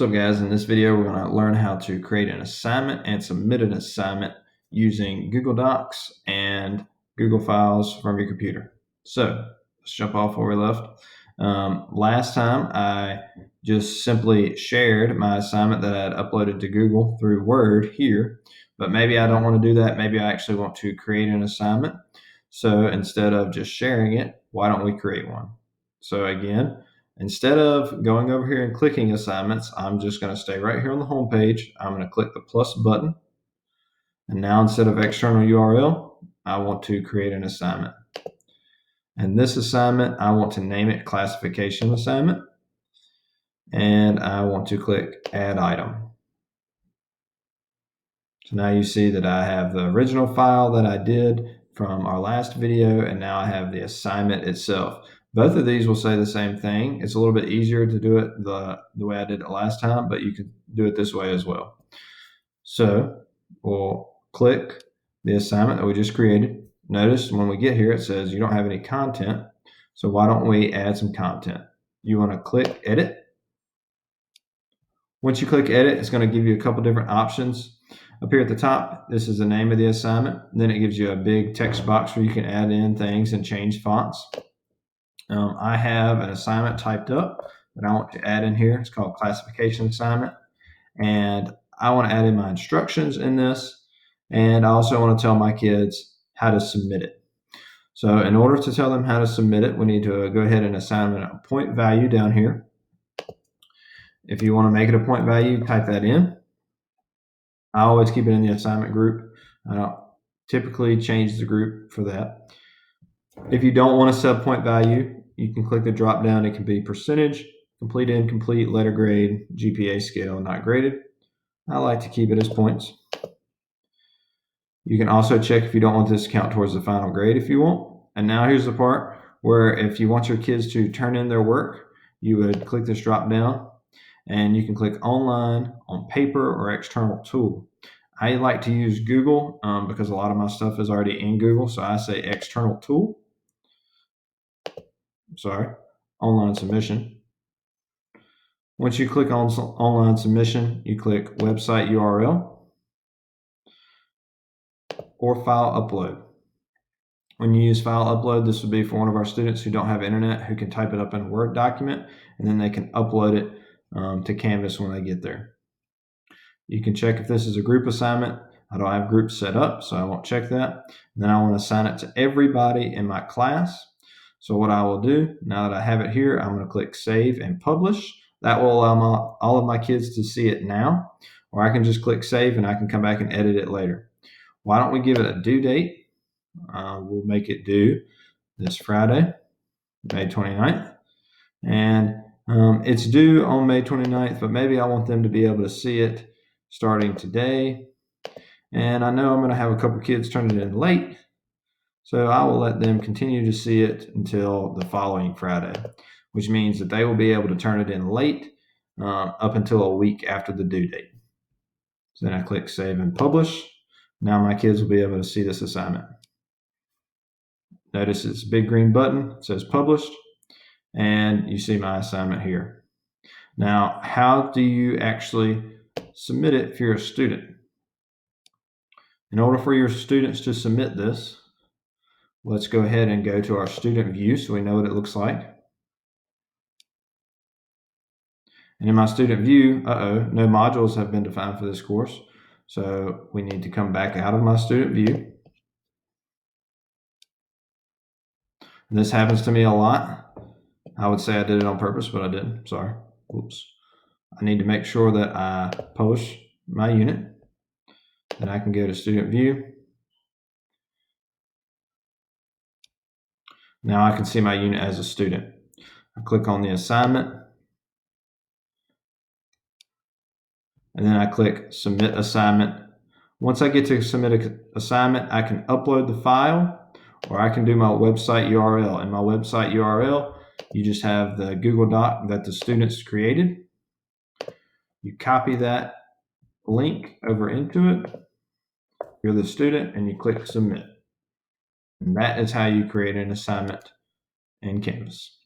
What's up, guys? In this video, we're going to learn how to create an assignment and submit an assignment using Google Docs and Google Files from your computer. So let's jump off where we left. Last time, I just simply shared my assignment that I had uploaded to Google through Word here, but maybe I don't want to do that. Maybe I actually want to create an assignment. So instead of just sharing it, why don't we create one? So again, instead of going over here and clicking assignments, I'm just going to stay right here on the home page. I'm going to click the plus button. And now instead of external URL, I want to create an assignment. And this assignment, I want to name it classification assignment. And I want to click add item. So now you see that I have the original file that I did from our last video, and now I have the assignment itself. Both of these will say the same thing. It's a little bit easier to do it the way I did it last time, but you can do it this way as well. So we'll click the assignment that we just created. Notice when we get here, it says you don't have any content. So why don't we add some content? You want to click edit. Once you click edit, it's going to give you a couple different options. Up here at the top, this is the name of the assignment. Then it gives you a big text box where you can add in things and change fonts. I have an assignment typed up that I want to add in here. It's called classification assignment. And I want to add in my instructions in this. And I also want to tell my kids how to submit it. So in order to tell them how to submit it, we need to go ahead and assign a point value down here. If you want to make it a point value, type that in. I always keep it in the assignment group. I don't typically change the group for that. If you don't want to set point value, you can click the drop down. It can be percentage, complete, incomplete, letter grade, GPA scale, not graded. I like to keep it as points. You can also check if you don't want this to count towards the final grade if you want. And now here's the part where if you want your kids to turn in their work, you would click this drop down and you can click online, on paper, or external tool. I like to use Google because a lot of my stuff is already in Google, so I say external tool. Online submission. Once you click on online submission, you click website URL or file upload. When you use file upload, this would be for one of our students who don't have internet, who can type it up in a Word document, and then they can upload it to Canvas when they get there. You can check if this is a group assignment. I don't have groups set up, so I won't check that. And then I want to assign it to everybody in my class. So what I will do, now that I have it here, I'm going to click Save and Publish. That will allow all of my kids to see it now, or I can just click Save and I can come back and edit it later. Why don't we give it a due date? We'll make it due this Friday, May 29th. And it's due on May 29th, but maybe I want them to be able to see it starting today. And I know I'm going to have a couple kids turn it in late, so I will let them continue to see it until the following Friday, which means that they will be able to turn it in late up until a week after the due date. So then I click Save and Publish. Now my kids will be able to see this assignment. Notice it's a big green button. It says Published, and you see my assignment here. Now, how do you actually submit it if you're a student? In order for your students to submit this, let's go ahead and go to our student view so we know what it looks like. And in my student view, no modules have been defined for this course. So we need to come back out of my student view. And this happens to me a lot. I would say I did it on purpose, but I didn't. Sorry. Oops. I need to make sure that I publish my unit. Then I can go to student view. Now I can see my unit as a student. I click on the assignment. And then I click submit assignment. Once I get to submit an assignment, I can upload the file or I can do my website URL. In my website URL, you just have the Google Doc that the students created. You copy that link over into it. You're the student and you click submit. And that is how you create an assignment in Canvas.